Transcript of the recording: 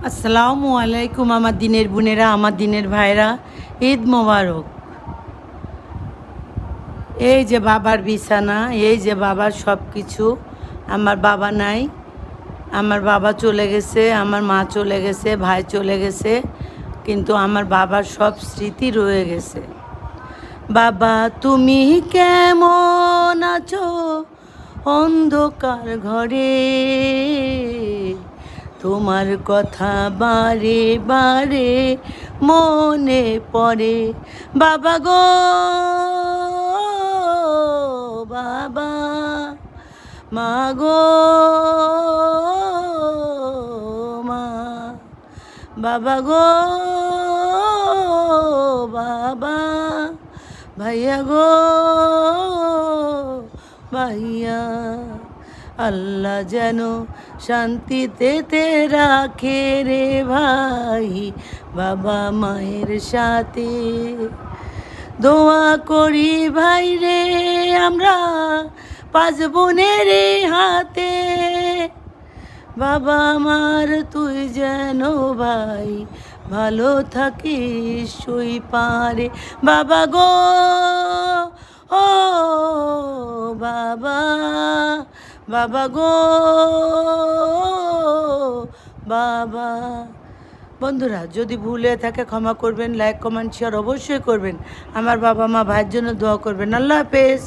আসসালামু আলাইকুম আমার দিনের বোনেরা, আমার দিনের ভাইরা, ঈদ মোবারক। এই যে বাবার বিছানা, এই যে বাবার সব কিছু। আমার বাবা নাই, আমার বাবা চলে গেছে, আমার মা চলে গেছে, ভাই চলে গেছে, কিন্তু আমার বাবার সব স্মৃতি রয়ে গেছে। বাবা তুমি কেমন আছো অন্ধকার ঘরে, তোমার কথা বারে বারে মনে পড়ে। বাবা গো বাবা, মা গো মা, বাবা গো বাবা, ভাইয়া গো ভাইয়া। আল্লাহ যেন শান্তিতে তে রাখে রে ভাই, বাবা মায়ের সাথে দোয়া করি ভাই রে আমরা পাঁচ বোনের হাতে। বাবা আমার তুই যেন ভাই ভালো থাকিস সই পারে। বাবা গো ও বাবা, বাবা গো বাবা। বন্ধুরা, যদি ভুলে থাকে ক্ষমা করবেন, লাইক কমেন্ট শেয়ার অবশ্যই করবেন। আমার বাবা মা ভাইয়ের জন্য দোয়া করবেন। আল্লাহ হাফেজ।